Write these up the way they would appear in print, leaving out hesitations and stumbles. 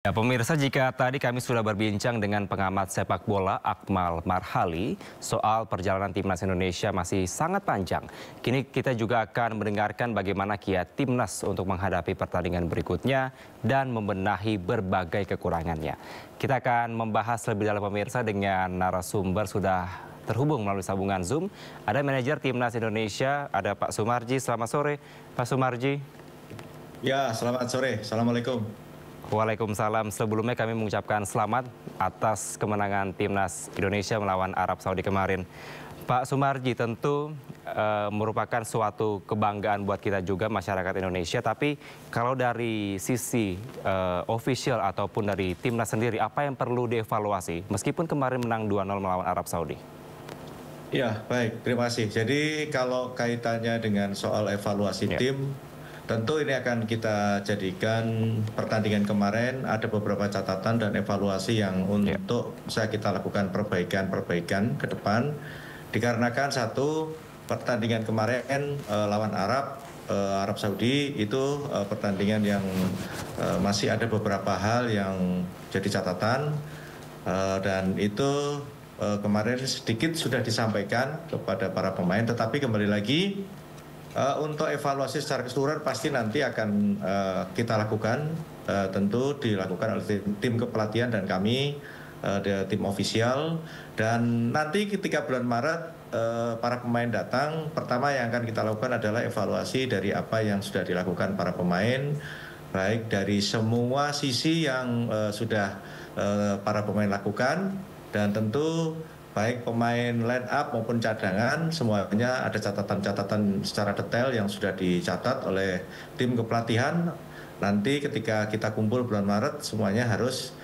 Ya, pemirsa, jika tadi kami sudah berbincang dengan pengamat sepak bola Akmal Marhali soal perjalanan timnas Indonesia masih sangat panjang. Kini kita juga akan mendengarkan bagaimana kiat timnas untuk menghadapi pertandingan berikutnya dan membenahi berbagai kekurangannya. Kita akan membahas lebih dalam, pemirsa, dengan narasumber sudah terhubung melalui sambungan Zoom. Ada manajer timnas Indonesia, ada Pak Sumarji. Selamat sore, Pak Sumarji. Ya, selamat sore. Assalamualaikum. Waalaikumsalam. Sebelumnya kami mengucapkan selamat atas kemenangan timnas Indonesia melawan Arab Saudi kemarin. Pak Sumarji, tentu merupakan suatu kebanggaan buat kita juga masyarakat Indonesia. Tapi kalau dari sisi official ataupun dari timnas sendiri, apa yang perlu dievaluasi meskipun kemarin menang 2-0 melawan Arab Saudi? Ya, baik. Terima kasih. Jadi kalau kaitannya dengan soal evaluasi tim, tentu ini akan kita jadikan pertandingan kemarin ada beberapa catatan dan evaluasi yang untuk bisa kita lakukan perbaikan ke depan. Dikarenakan satu, pertandingan kemarin lawan Arab Saudi itu pertandingan yang masih ada beberapa hal yang jadi catatan dan itu kemarin sedikit sudah disampaikan kepada para pemain, tetapi kembali lagi untuk evaluasi secara keseluruhan pasti nanti akan kita lakukan, tentu dilakukan oleh tim kepelatihan dan kami, tim ofisial. Dan nanti ketika bulan Maret para pemain datang, pertama yang akan kita lakukan adalah evaluasi dari apa yang sudah dilakukan para pemain, baik dari semua sisi yang sudah para pemain lakukan, dan tentu baik pemain line up maupun cadangan, semuanya ada catatan-catatan secara detail yang sudah dicatat oleh tim kepelatihan. Nanti ketika kita kumpul bulan Maret, semuanya harus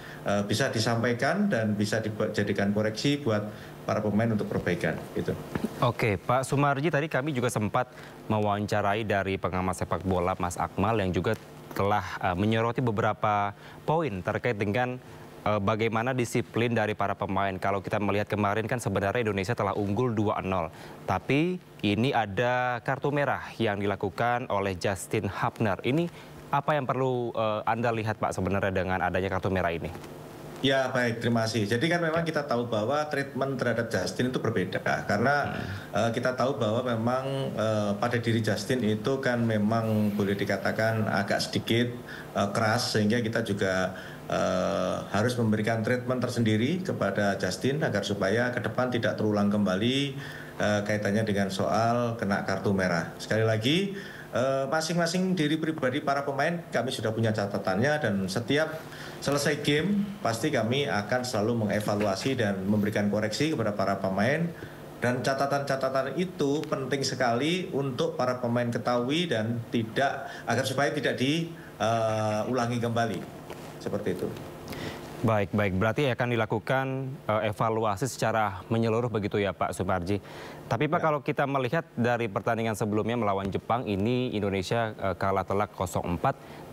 bisa disampaikan dan bisa dijadikan koreksi buat para pemain untuk perbaikan. Gitu. Oke, Pak Sumarji, tadi kami juga sempat mewawancarai dari pengamat sepak bola Mas Akmal yang juga telah menyoroti beberapa poin terkait dengan bagaimana disiplin dari para pemain. Kalau kita melihat kemarin kan sebenarnya Indonesia telah unggul 2-0. Tapi ini ada kartu merah yang dilakukan oleh Justin Hapner. Ini apa yang perlu Anda lihat, Pak, sebenarnya dengan adanya kartu merah ini? Ya, baik, terima kasih. Jadi kan memang kita tahu bahwa treatment terhadap Justin itu berbeda. Karena kita tahu bahwa memang pada diri Justin itu kan memang boleh dikatakan agak sedikit keras, sehingga kita juga harus memberikan treatment tersendiri kepada Justin agar supaya ke depan tidak terulang kembali kaitannya dengan soal kena kartu merah. Sekali lagi, masing-masing diri pribadi para pemain kami sudah punya catatannya, dan setiap selesai game pasti kami akan selalu mengevaluasi dan memberikan koreksi kepada para pemain. Dan catatan-catatan itu penting sekali untuk para pemain ketahui dan agar supaya tidak diulangi kembali. Seperti itu. Baik. Berarti akan dilakukan evaluasi secara menyeluruh begitu ya, Pak Sumarji. Tapi Pak, kalau kita melihat dari pertandingan sebelumnya melawan Jepang, ini Indonesia kalah telak 0-4.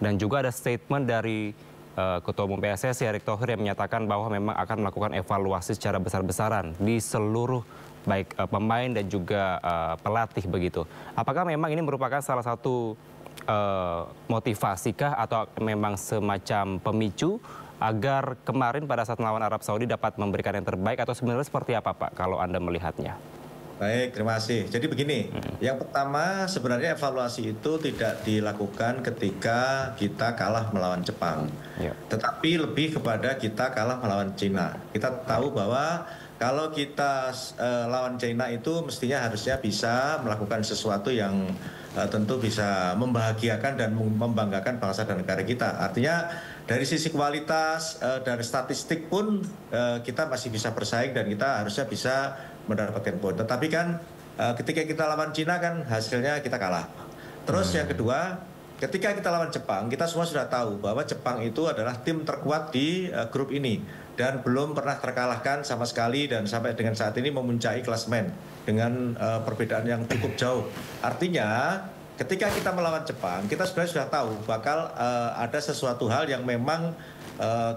Dan juga ada statement dari Ketua Umum PSSI Erick Thohir yang menyatakan bahwa memang akan melakukan evaluasi secara besar-besaran di seluruh baik pemain dan juga pelatih begitu. Apakah memang ini merupakan salah satu motivasikah atau memang semacam pemicu agar kemarin pada saat melawan Arab Saudi dapat memberikan yang terbaik, atau sebenarnya seperti apa, Pak, kalau Anda melihatnya? Baik, terima kasih. Jadi begini, yang pertama sebenarnya evaluasi itu tidak dilakukan ketika kita kalah melawan Jepang. Tetapi lebih kepada kita kalah melawan Cina. Kita tahu bahwa kalau kita lawan China itu mestinya harusnya bisa melakukan sesuatu yang tentu bisa membahagiakan dan membanggakan bangsa dan negara kita. Artinya dari sisi kualitas, dari statistik pun kita masih bisa bersaing dan kita harusnya bisa mendapatkan poin. Tetapi kan ketika kita lawan Cina kan hasilnya kita kalah. Terus yang kedua, ketika kita lawan Jepang, kita semua sudah tahu bahwa Jepang itu adalah tim terkuat di grup ini dan belum pernah terkalahkan sama sekali, dan sampai dengan saat ini memuncaki klasemen dengan perbedaan yang cukup jauh. Artinya ketika kita melawan Jepang, kita sebenarnya sudah tahu bakal ada sesuatu hal yang memang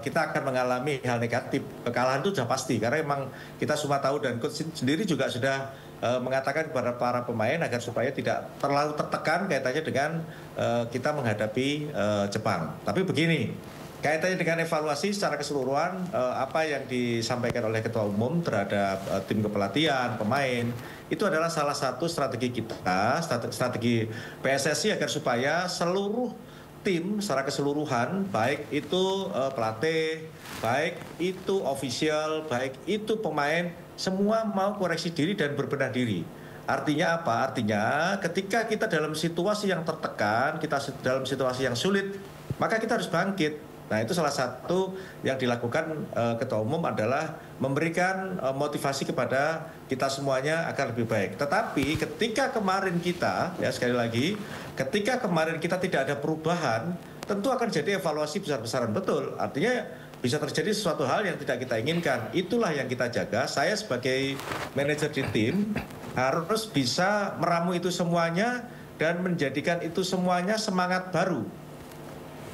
kita akan mengalami hal negatif. Kekalahan itu sudah pasti, karena memang kita semua tahu, dan coach sendiri juga sudah mengatakan kepada para pemain agar supaya tidak terlalu tertekan kaitannya dengan kita menghadapi Jepang. Tapi begini, Kaitannya dengan evaluasi secara keseluruhan, apa yang disampaikan oleh Ketua Umum terhadap tim kepelatihan, pemain, itu adalah salah satu strategi kita, strategi PSSI agar supaya seluruh tim secara keseluruhan, baik itu pelatih, baik itu official, baik itu pemain, semua mau koreksi diri dan berbenah diri. Artinya apa? Artinya ketika kita dalam situasi yang tertekan, kita dalam situasi yang sulit, maka kita harus bangkit. Nah, itu salah satu yang dilakukan Ketua Umum adalah memberikan motivasi kepada kita semuanya agar lebih baik. Tetapi ketika kemarin kita, ya sekali lagi, ketika kemarin kita tidak ada perubahan, tentu akan jadi evaluasi besar-besaran, betul. Artinya bisa terjadi sesuatu hal yang tidak kita inginkan. Itulah yang kita jaga. Saya sebagai manajer di tim harus bisa meramu itu semuanya dan menjadikan itu semuanya semangat baru.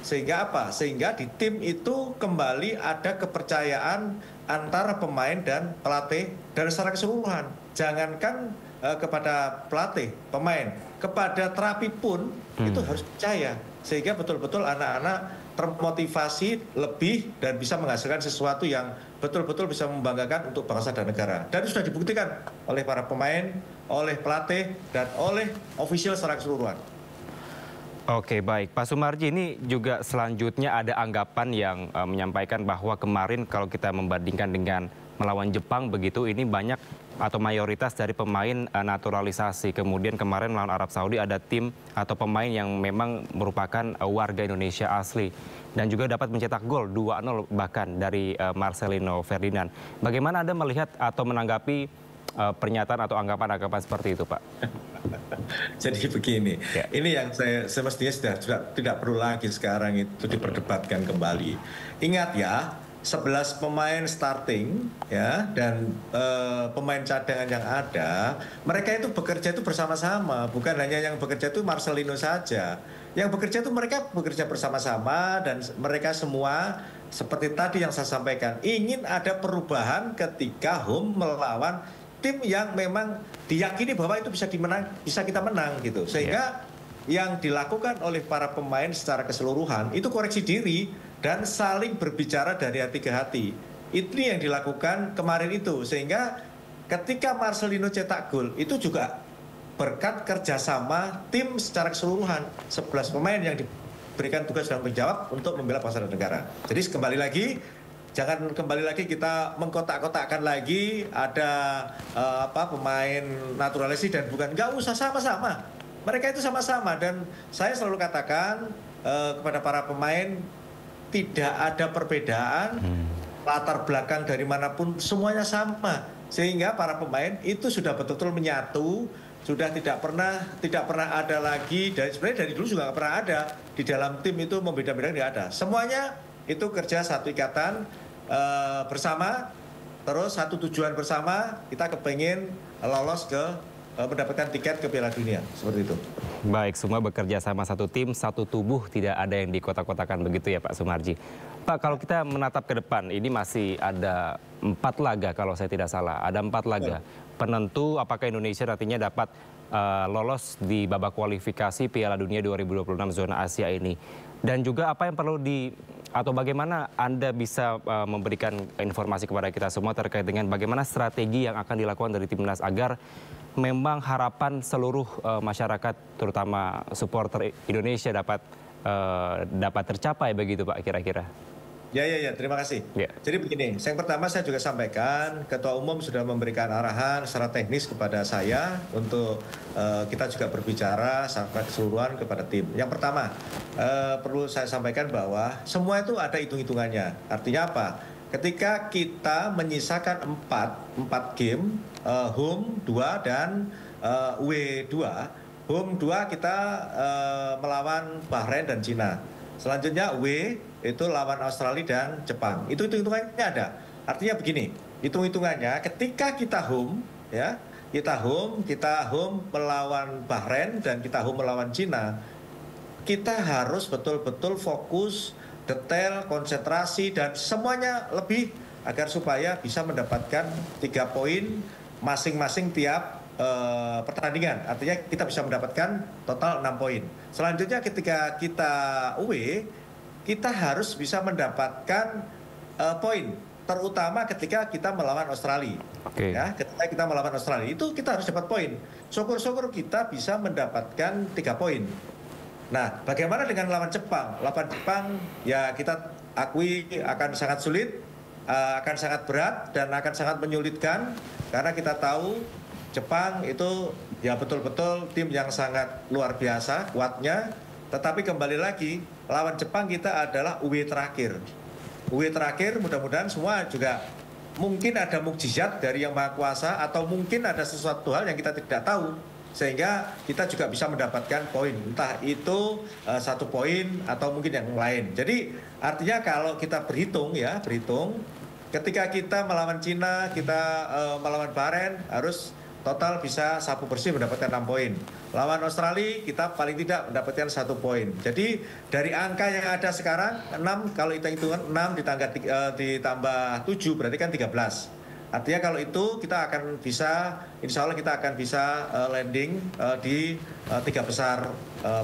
Sehingga apa? Sehingga di tim itu kembali ada kepercayaan antara pemain dan pelatih dan secara keseluruhan. Jangankan kepada pelatih, pemain, kepada terapi pun itu harus percaya. Sehingga betul-betul anak-anak termotivasi lebih dan bisa menghasilkan sesuatu yang betul-betul bisa membanggakan untuk bangsa dan negara. Dan sudah dibuktikan oleh para pemain, oleh pelatih, dan oleh ofisial secara keseluruhan. Oke, baik. Pak Sumarji, ini juga selanjutnya ada anggapan yang menyampaikan bahwa kemarin kalau kita membandingkan dengan melawan Jepang begitu, ini banyak atau mayoritas dari pemain naturalisasi. Kemudian kemarin melawan Arab Saudi ada tim atau pemain yang memang merupakan warga Indonesia asli. Dan juga dapat mencetak gol 2-0 bahkan dari Marcelino Ferdinand. Bagaimana Anda melihat atau menanggapi pernyataan atau anggapan-anggapan seperti itu, Pak? Jadi begini, ini yang saya semestinya sudah tidak perlu lagi sekarang itu diperdebatkan kembali. Ingat ya, 11 pemain starting ya dan pemain cadangan yang ada, mereka itu bekerja itu bersama-sama, bukan hanya yang bekerja itu Marcelino saja. Yang bekerja itu mereka bekerja bersama-sama dan mereka semua seperti tadi yang saya sampaikan, ingin ada perubahan ketika home melawan tim yang memang diyakini bahwa itu bisa kita menang gitu. Sehingga yang dilakukan oleh para pemain secara keseluruhan itu koreksi diri dan saling berbicara dari hati ke hati. Itu yang dilakukan kemarin itu. Sehingga ketika Marcelino cetak gol itu juga berkat kerjasama tim secara keseluruhan. 11 pemain yang diberikan tugas dan menjawab untuk membela bangsa dan negara. Jadi kembali lagi, jangan kembali lagi kita mengkotak-kotakkan lagi ada pemain naturalisasi dan bukan. Nggak usah sama-sama. Mereka itu sama-sama dan saya selalu katakan kepada para pemain tidak ada perbedaan latar belakang dari manapun semuanya sama sehingga para pemain itu sudah betul-betul menyatu, sudah tidak pernah ada lagi dan sebenarnya dari dulu juga nggak pernah ada di dalam tim itu membeda-bedakan, nggak ada. Semuanya itu kerja satu ikatan bersama, terus satu tujuan bersama, kita kepengen lolos ke mendapatkan tiket ke Piala Dunia, seperti itu. Baik, semua bekerja sama satu tim, satu tubuh, tidak ada yang dikotak-kotakan begitu ya Pak Sumarji. Pak, kalau kita menatap ke depan, ini masih ada 4 laga kalau saya tidak salah, ada 4 laga. Penentu apakah Indonesia nantinya dapat lolos di babak kualifikasi Piala Dunia 2026 zona Asia ini. Dan juga apa yang perlu atau bagaimana Anda bisa memberikan informasi kepada kita semua terkait dengan bagaimana strategi yang akan dilakukan dari Timnas agar memang harapan seluruh masyarakat terutama supporter Indonesia dapat tercapai begitu Pak kira-kira. Ya, terima kasih. Jadi begini, yang pertama saya juga sampaikan, Ketua Umum sudah memberikan arahan secara teknis kepada saya untuk kita juga berbicara secara keseluruhan kepada tim. Yang pertama, perlu saya sampaikan bahwa semua itu ada hitung-hitungannya. Artinya apa? Ketika kita menyisakan 4 game, home 2 dan away 2. Home 2 kita melawan Bahrain dan Cina. Selanjutnya away itu lawan Australia dan Jepang. Itu hitung-hitungannya ada. Artinya begini, hitung-hitungannya ketika kita home ya, kita home melawan Bahrain dan kita home melawan Cina, kita harus betul-betul fokus, detail, konsentrasi dan semuanya lebih agar supaya bisa mendapatkan 3 poin masing-masing tiap pertandingan. Artinya kita bisa mendapatkan total 6 poin. Selanjutnya ketika kita away kita harus bisa mendapatkan poin, terutama ketika kita melawan Australia. Ya, ketika kita melawan Australia itu kita harus dapat poin. Syukur-syukur kita bisa mendapatkan 3 poin. Nah, bagaimana dengan lawan Jepang? Lawan Jepang ya kita akui akan sangat sulit, akan sangat berat dan akan sangat menyulitkan karena kita tahu Jepang itu ya betul-betul tim yang sangat luar biasa kuatnya. Tetapi kembali lagi lawan Jepang kita adalah UE terakhir. UE terakhir, mudah-mudahan semua juga mungkin ada mukjizat dari Yang Maha Kuasa atau mungkin ada sesuatu hal yang kita tidak tahu. Sehingga kita juga bisa mendapatkan poin, entah itu 1 poin atau mungkin yang lain. Jadi artinya kalau kita berhitung, ketika kita melawan Cina, kita melawan Bahrain harus total bisa sapu bersih mendapatkan 6 poin. Lawan Australia kita paling tidak mendapatkan 1 poin. Jadi dari angka yang ada sekarang 6, kalau kita hitungan 6 ditambah 7 berarti kan 13. Artinya kalau itu kita akan bisa, insya Allah kita akan bisa landing di 3 besar.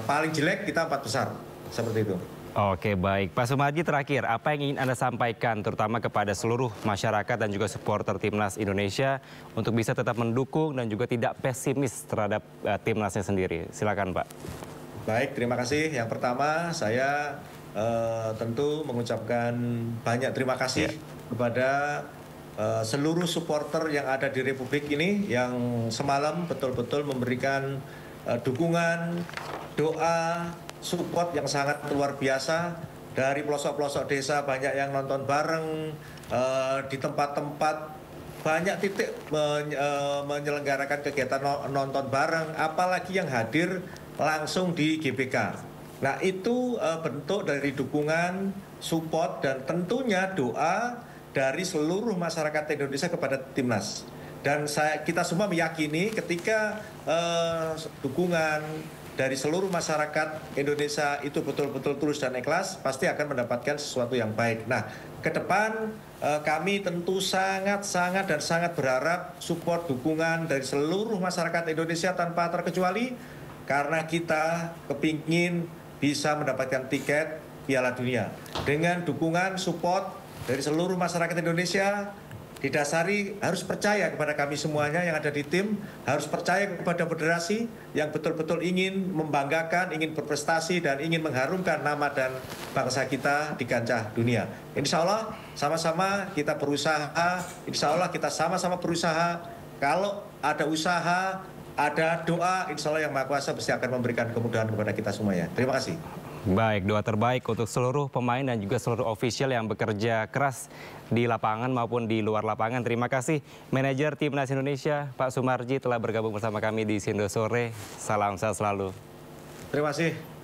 Paling jelek kita 4 besar, seperti itu. Oke, baik. Pak Sumarji, terakhir, apa yang ingin Anda sampaikan terutama kepada seluruh masyarakat dan juga supporter Timnas Indonesia untuk bisa tetap mendukung dan juga tidak pesimis terhadap Timnasnya sendiri? Silakan, Pak. Baik, terima kasih. Yang pertama, saya tentu mengucapkan banyak terima kasih kepada seluruh supporter yang ada di Republik ini yang semalam betul-betul memberikan dukungan, doa, support yang sangat luar biasa. Dari pelosok-pelosok desa banyak yang nonton bareng, di tempat-tempat banyak titik menyelenggarakan kegiatan nonton bareng, apalagi yang hadir langsung di GBK. Nah, itu bentuk dari dukungan, support, dan tentunya doa dari seluruh masyarakat Indonesia kepada Timnas. Dan kita semua meyakini ketika dukungan dari seluruh masyarakat Indonesia itu betul-betul tulus dan ikhlas, pasti akan mendapatkan sesuatu yang baik. Nah, ke depan kami tentu sangat dan sangat berharap support dukungan dari seluruh masyarakat Indonesia tanpa terkecuali, karena kita kepingin bisa mendapatkan tiket Piala Dunia. Dengan dukungan, support dari seluruh masyarakat Indonesia, didasari harus percaya kepada kami semuanya yang ada di tim, harus percaya kepada federasi yang betul-betul ingin membanggakan, ingin berprestasi, dan ingin mengharumkan nama dan bangsa kita di kancah dunia. Insya Allah sama-sama kita berusaha, insya Allah kita sama-sama berusaha. Kalau ada usaha, ada doa, insya Allah Yang Maha Kuasa pasti akan memberikan kemudahan kepada kita semuanya. Terima kasih. Baik, doa terbaik untuk seluruh pemain dan juga seluruh ofisial yang bekerja keras di lapangan maupun di luar lapangan. Terima kasih manajer Timnas Indonesia, Pak Sumarji, telah bergabung bersama kami di Sindo Sore. Salam sehat selalu. Terima kasih.